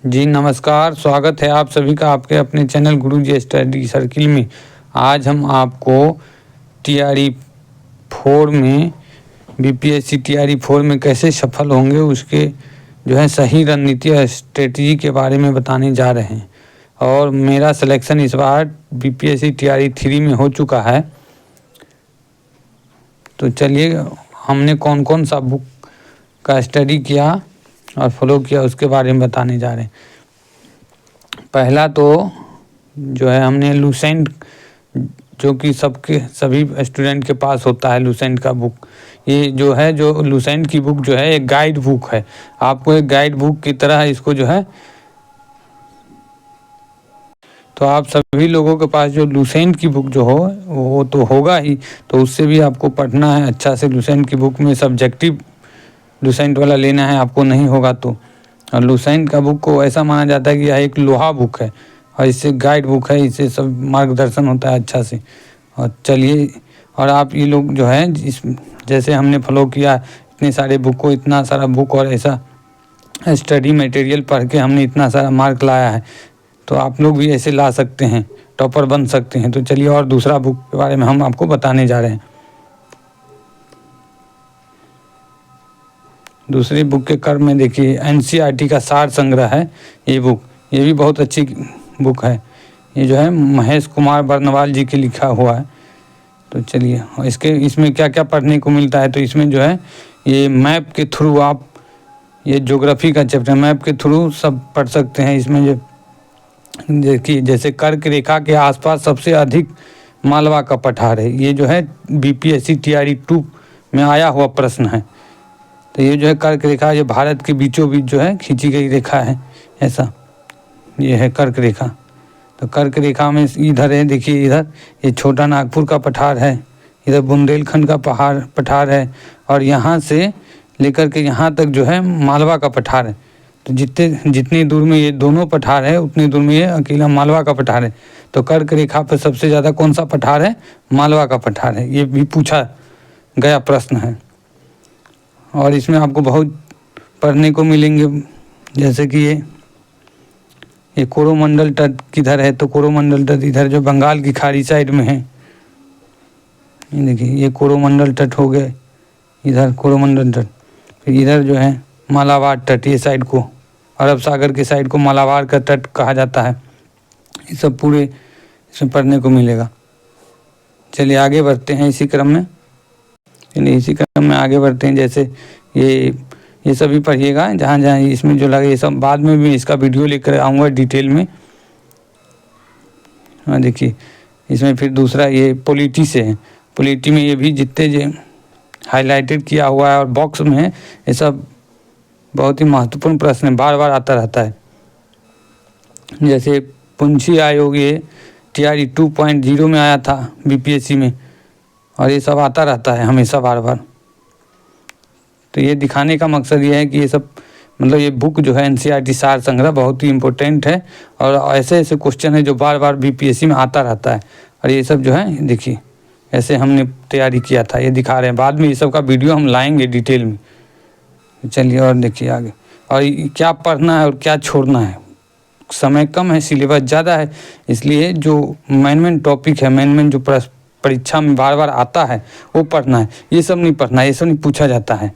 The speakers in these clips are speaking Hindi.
जी नमस्कार, स्वागत है आप सभी का आपके अपने चैनल गुरुजी स्टडी सर्किल में। आज हम आपको टीआरई 4 में बीपीएससी टीआरई 4 में कैसे सफल होंगे उसके सही रणनीति और स्ट्रेटजी के बारे में बताने जा रहे हैं। और मेरा सिलेक्शन इस बार बीपीएससी टीआरई 3 में हो चुका है। तो चलिए हमने कौन कौन सा बुक का स्टडी किया और फॉलो किया उसके बारे में बताने जा रहे हैं। पहला तो हमने लूसेंट, जो कि सभी स्टूडेंट के पास होता है लूसेंट का बुक। ये जो लूसेंट की बुक एक गाइड बुक है। आपको एक गाइड बुक की तरह इसको तो आप सभी लोगों के पास जो लूसेंट की बुक वो तो होगा ही, तो उससे भी आपको पढ़ना है अच्छा से। लूसेंट की बुक में सब्जेक्टिव लूसेंट वाला लेना है, आपको नहीं होगा तो। और लूसेंट का बुक को ऐसा माना जाता है कि यह एक लोहा बुक है और इससे गाइड बुक है, इससे सब मार्गदर्शन होता है अच्छा से। और चलिए, और आप ये लोग जैसे हमने फॉलो किया इतने सारे बुक को, इतना सारा बुक और ऐसा स्टडी मटेरियल पढ़ के हमने इतना सारा मार्क लाया है, तो आप लोग भी ऐसे ला सकते हैं, टॉपर बन सकते हैं। तो चलिए और दूसरा बुक के बारे में हम आपको बताने जा रहे हैं। दूसरी बुक के क्रम में देखिए एनसीईआरटी का सार संग्रह है ये बुक। ये भी बहुत अच्छी बुक है। ये महेश कुमार बर्नवाल जी के लिखा हुआ है। तो चलिए, और इसमें क्या क्या पढ़ने को मिलता है। तो इसमें ये मैप के थ्रू आप ये ज्योग्राफी का चैप्टर मैप के थ्रू सब पढ़ सकते हैं। इसमें देखिए जैसे कर्क रेखा के आसपास सबसे अधिक मालवा का पठार है। ये बीपीएससी टीआरई 2 में आया हुआ प्रश्न है। तो ये कर्क रेखा ये भारत के बीचों बीच खींची गई रेखा है। ऐसा ये है कर्क रेखा। तो कर्क रेखा में इधर है, देखिए इधर ये छोटा नागपुर का पठार है, इधर बुंदेलखंड का पठार है, और यहाँ से लेकर के यहाँ तक मालवा का पठार है। तो जितनी दूर में ये दोनों पठार है उतनी दूर में ये अकेला मालवा का पठार है। तो कर्क रेखा पर सबसे ज़्यादा कौन सा पठार है? मालवा का पठार है। ये भी पूछा गया प्रश्न है। और इसमें आपको बहुत पढ़ने को मिलेंगे, जैसे कि ये कोरोमंडल तट किधर है। तो कोरोमंडल तट इधर जो बंगाल की खाड़ी साइड में है। ये देखिए ये कोरोमंडल तट हो गए, इधर कोरोमंडल तट। फिर इधर मालाबार तट, ये साइड को अरब सागर के साइड को मालाबार का तट कहा जाता है। ये सब पूरे इसमें पढ़ने को मिलेगा। चलिए आगे बढ़ते हैं इसी क्रम में। इसी क्रम में आगे बढ़ते हैं। जैसे ये सभी पढ़िएगा, जहाँ जहाँ इसमें जो लगे ये सब बाद में भी इसका वीडियो लेकर आऊँगा डिटेल में। हाँ देखिए इसमें फिर दूसरा ये पॉलिटी से है। पॉलिटी में ये भी जितने हाईलाइटेड किया हुआ है और बॉक्स में है, ये सब बहुत ही महत्वपूर्ण प्रश्न है, बार बार आता रहता है। जैसे पुंछी आयोग ये टीआरई 2.0 में आया था बीपीएससी में, और ये सब आता रहता है हमेशा बार बार। तो ये दिखाने का मकसद ये है कि ये सब ये बुक एनसीईआरटी सार संग्रह बहुत ही इम्पोर्टेंट है, और ऐसे ऐसे क्वेश्चन है जो बार बार बीपीएससी में आता रहता है। और ये सब देखिए ऐसे हमने तैयारी किया था, ये दिखा रहे हैं। बाद में ये सब का वीडियो हम लाएंगे डिटेल में। चलिए और देखिए आगे, और क्या पढ़ना है और क्या छोड़ना है। समय कम है, सिलेबस ज़्यादा है, इसलिए जो मेन टॉपिक है, मेन जो परीक्षा में बार बार आता है वो पढ़ना है। ये सब नहीं पढ़ना है, ये सब नहीं पूछा जाता है।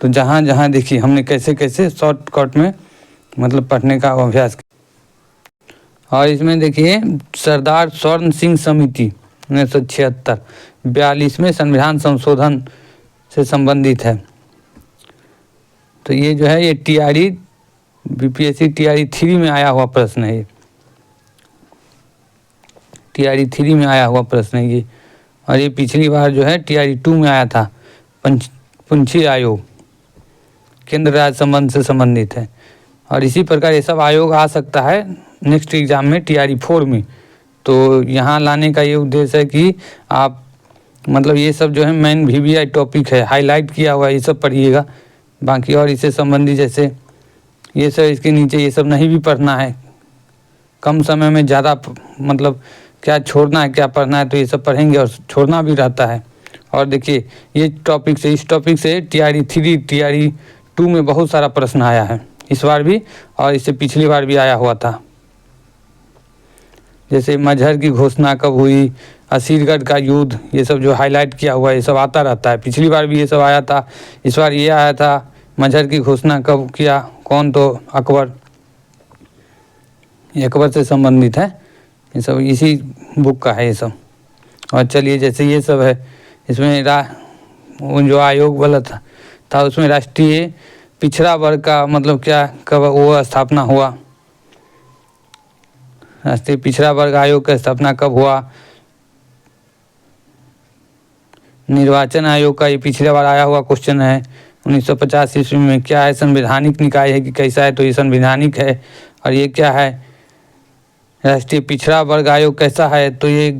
तो जहाँ जहाँ देखिए हमने कैसे कैसे शॉर्टकट में पढ़ने का अभ्यास किया। और इसमें देखिए सरदार स्वर्ण सिंह समिति 1976 42वें संविधान संशोधन से संबंधित है। तो ये ये टीआरई बीपीएससी टीआरई 3 में आया हुआ प्रश्न है। ये टीआरई 3 में आया हुआ प्रश्न है ये। और ये पिछली बार टीआरई 2 में आया था। पुंछी आयोग केंद्र राज्य संबंध से संबंधित है। और इसी प्रकार ये सब आयोग आ सकता है नेक्स्ट एग्जाम में टीआरई 4 में। तो यहाँ लाने का ये उद्देश्य है कि आप ये सब मेन वीवीआई टॉपिक है, हाईलाइट किया हुआ है, ये सब पढ़िएगा। बाकी और इससे संबंधित जैसे ये सब इसके नीचे ये सब नहीं भी पढ़ना है, कम समय में ज़्यादा क्या छोड़ना है क्या पढ़ना है, तो ये सब पढ़ेंगे और छोड़ना भी रहता है। और देखिए ये इस टॉपिक से टीआरई 3 टीआरई 2 में बहुत सारा प्रश्न आया है। इस बार भी और इससे पिछली बार भी आया हुआ था। जैसे मजहर की घोषणा कब हुई, असीरगढ़ का युद्ध, ये सब जो हाईलाइट किया हुआ है ये सब आता रहता है। पिछली बार भी ये सब आया था, इस बार ये आया था। मजहर की घोषणा कब किया, कौन, तो अकबर, ये अकबर से संबंधित है। ये सब इसी बुक का है ये सब। और चलिए जैसे ये सब है, इसमें वो जो आयोग वाला था उसमें राष्ट्रीय पिछड़ा वर्ग का मतलब क्या, कब वो स्थापना हुआ, राष्ट्रीय पिछड़ा वर्ग आयोग का स्थापना कब हुआ। निर्वाचन आयोग का ये पिछले बार आया हुआ क्वेश्चन है 1950 ईस्वी में। क्या है, संवैधानिक निकाय है कि कैसा है, तो ये संवैधानिक है। और ये क्या है, राष्ट्रीय पिछड़ा वर्ग आयोग कैसा है, तो ये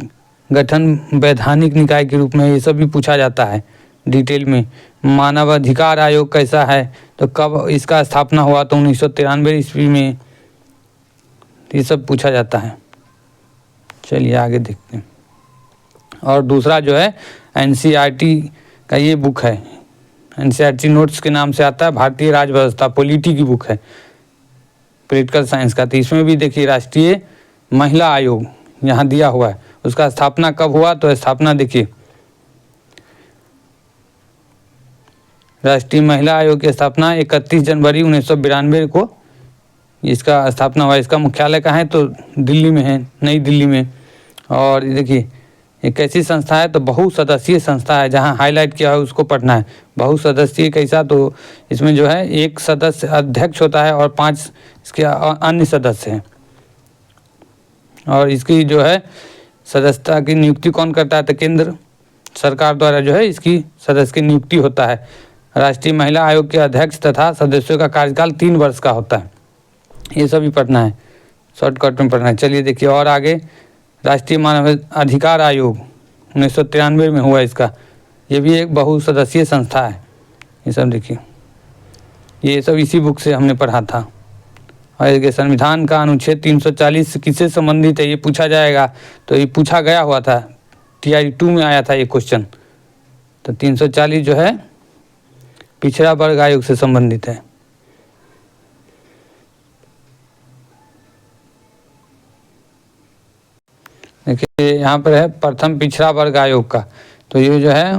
गठन वैधानिक निकाय के रूप में, ये सब भी पूछा जाता है डिटेल में। मानव अधिकार आयोग कैसा है, तो कब इसका स्थापना हुआ, तो 1993 ईस्वी में। ये सब पूछा जाता है। चलिए आगे देखते हैं। और दूसरा जो है एनसीईआरटी का ये बुक है, एनसीईआरटी नोट्स के नाम से आता है, भारतीय राज्य व्यवस्था, पॉलिटी की बुक है, पॉलिटिकल साइंस का। तो इसमें भी देखिए राष्ट्रीय महिला आयोग यहाँ दिया हुआ है, उसका स्थापना कब हुआ, तो स्थापना देखिए, राष्ट्रीय महिला आयोग की स्थापना 31 जनवरी 1992 को इसका स्थापना हुआ। इसका मुख्यालय कहाँ है, तो दिल्ली में है, नई दिल्ली में। और देखिए एक कैसी संस्था है, तो बहुसदस्यीय संस्था है, जहाँ हाईलाइट किया है उसको पढ़ना है। बहुसदस्यीय कैसा, तो इसमें जो है एक सदस्य अध्यक्ष होता है और 5 इसके अन्य सदस्य हैं। और इसकी जो है सदस्यता की नियुक्ति कौन करता है, तो केंद्र सरकार द्वारा जो है इसकी सदस्य की नियुक्ति होता है। राष्ट्रीय महिला आयोग के अध्यक्ष तथा सदस्यों का कार्यकाल 3 वर्ष का होता है। ये सभी पढ़ना है, शॉर्टकट में पढ़ना है। चलिए देखिए और आगे, राष्ट्रीय मानव अधिकार आयोग 1993 में हुआ इसका, ये भी एक बहुसदस्यीय संस्था है। ये सब देखिए, ये सब इसी बुक से हमने पढ़ा था। और इसके संविधान का अनुच्छेद 340 किससे संबंधित है, ये पूछा जाएगा, तो ये पूछा गया हुआ था, TRE 2 में आया था ये क्वेश्चन। तो 340 जो है पिछड़ा वर्ग आयोग से संबंधित है। देखिए यहाँ पर है प्रथम पिछड़ा वर्ग आयोग का, तो ये जो है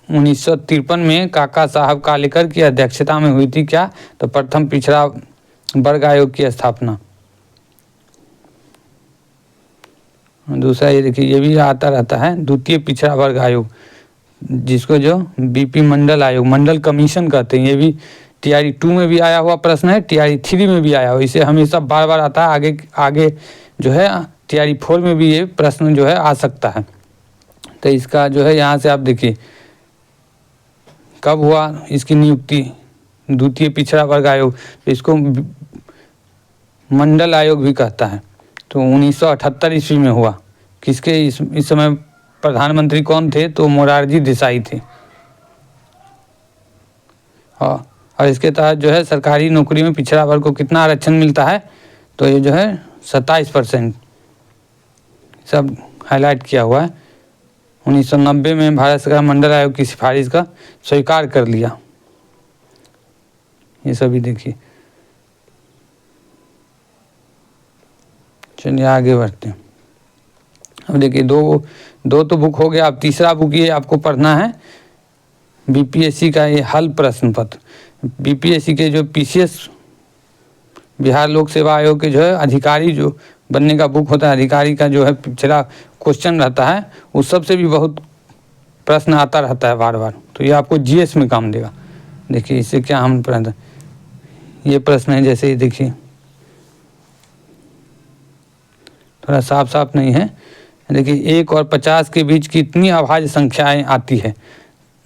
1953 में काका साहब कालेकर की अध्यक्षता में हुई थी। क्या, तो प्रथम पिछड़ा वर्ग आयोग की स्थापना। दूसरा ये देखिए, ये भी आता रहता है द्वितीय पिछड़ा वर्ग आयोग, जिसको जो BP मंडल आयोग, मंडल कमीशन कहते हैं। ये भी TRE 2 में भी आया हुआ प्रश्न है, TRE 3 में भी आया हुआ, इसे हमेशा बार बार आता है। आगे जो है TRE 4 में भी ये प्रश्न जो है आ सकता है। तो इसका जो है यहाँ से आप देखिए कब हुआ इसकी नियुक्ति, द्वितीय पिछड़ा वर्ग आयोग, तो इसको मंडल आयोग भी कहता है। तो 1978 ईस्वी में हुआ। किसके, इस समय प्रधानमंत्री कौन थे, तो मोरारजी देसाई थे। और इसके तहत जो है सरकारी नौकरी में पिछड़ा वर्ग को कितना आरक्षण मिलता है, तो ये जो है 27% सब हाईलाइट किया हुआ है। 1990 में भारत सरकार मंडल आयोग की सिफारिश का स्वीकार कर लिया। ये सभी देखिए। चलिए आगे बढ़ते हैं। अब देखिए दो तो बुक हो गया, अब तीसरा बुक ये आपको पढ़ना है BPSC का ये हल प्रश्न पत्र। BPSC के जो PCS बिहार लोक सेवा आयोग के जो है अधिकारी जो बनने का बुक होता है, अधिकारी का जो है पिछला क्वेश्चन रहता है, उस सब से भी बहुत प्रश्न आता रहता है बार बार। तो ये आपको GS में काम देगा। देखिए इससे क्या हम पढ़ते, ये प्रश्न है जैसे ये देखिए, थोड़ा साफ साफ नहीं है। देखिए 1 और 50 के बीच कितनी अभाज्य संख्याएं आती है,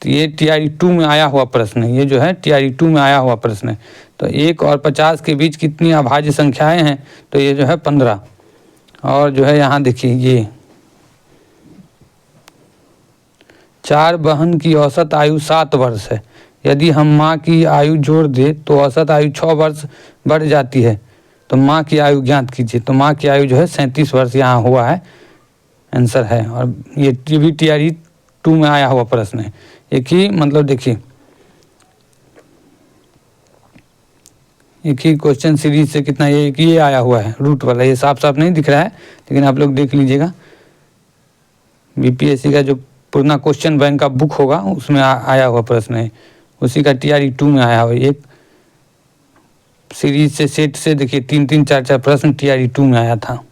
तो ये TRE 2 में आया हुआ प्रश्न है। ये जो है TRE 2 में आया हुआ प्रश्न है। तो 1 और 50 के बीच कितनी अभाज्य संख्याएं हैं, तो ये जो है 15। और जो है यहाँ देखिए ये 4 बहन की औसत आयु 7 वर्ष है। यदि हम माँ की आयु जोड़ दे तो औसत आयु 6 वर्ष बढ़ जाती है। तो माँ की आयु ज्ञात कीजिए। तो माँ की आयु जो है 37 वर्ष यहाँ हुआ है, आंसर है। और ये भी TRE 2 में आया हुआ प्रश्न है। एक ही मतलब देखिए एक ही क्वेश्चन सीरीज से कितना, ये एक ये आया हुआ है रूट वाला, ये साफ साफ नहीं दिख रहा है लेकिन आप लोग देख लीजिएगा। बीपीएससी का जो पुराना क्वेश्चन बैंक का बुक होगा उसमें आया हुआ प्रश्न है, उसी का TRE 2 में आया हुआ। एक सीरीज से सेट से देखिए 3-3 4-4 प्रश्न TRE 2 में आया था।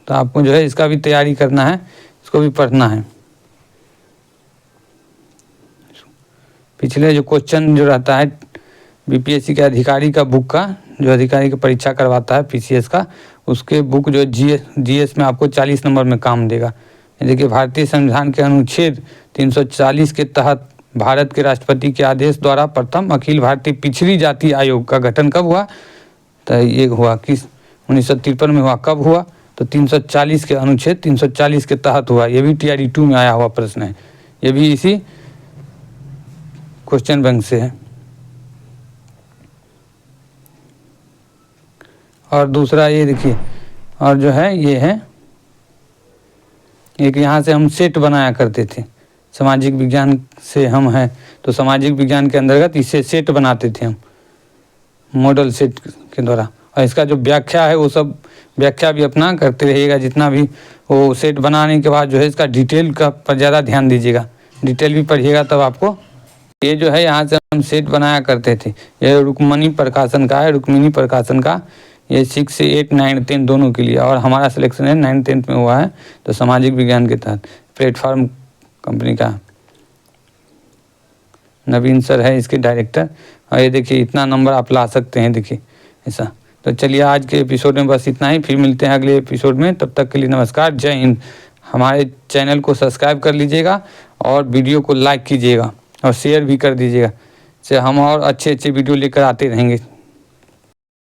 तो आपको जो है इसका भी तैयारी करना है, इसको भी पढ़ना है। पिछले जो क्वेश्चन जो रहता है बीपीएससी के अधिकारी का बुक का, जो अधिकारी की परीक्षा करवाता है PCS का, उसके बुक जो GS में आपको 40 नंबर में काम देगा। देखिए भारतीय संविधान के अनुच्छेद 340 के तहत भारत के राष्ट्रपति के आदेश द्वारा प्रथम अखिल भारतीय पिछड़ी जाति आयोग का गठन कब हुआ? तो ये हुआ किस 1953 में हुआ। कब हुआ? तो 340 के अनुच्छेद 340 के तहत हुआ। ये भी TRE 2 में आया हुआ प्रश्न है, ये भी इसी क्वेश्चन बैंक से है। और दूसरा ये देखिए, और जो है ये है एक, यहाँ से हम सेट बनाया करते थे, सामाजिक विज्ञान से हम हैं तो सामाजिक विज्ञान के अंतर्गत इसे सेट बनाते थे हम मॉडल सेट के द्वारा। और इसका जो व्याख्या है वो सब व्याख्या भी अपना करते रहिएगा, जितना भी वो सेट बनाने के बाद जो है इसका डिटेल का पर ज़्यादा ध्यान दीजिएगा, डिटेल भी पढ़िएगा तब आपको। ये जो है यहाँ से हम सेट बनाया करते थे, ये रुक्मिणी प्रकाशन का है, रुक्मिणी प्रकाशन का, ये 6 से 8 9 10 दोनों के लिए। और हमारा सिलेक्शन है 9 10 में हुआ है तो सामाजिक विज्ञान के तहत। प्लेटफॉर्म कंपनी का नवीन सर है इसके डायरेक्टर। और ये देखिए इतना नंबर आप ला सकते हैं, देखिए ऐसा। तो चलिए आज के एपिसोड में बस इतना ही, फिर मिलते हैं अगले एपिसोड में। तब तक के लिए नमस्कार, जय हिंद। हमारे चैनल को सब्सक्राइब कर लीजिएगा और वीडियो को लाइक कीजिएगा और शेयर भी कर दीजिएगा, से हम और अच्छे अच्छे वीडियो लेकर आते रहेंगे।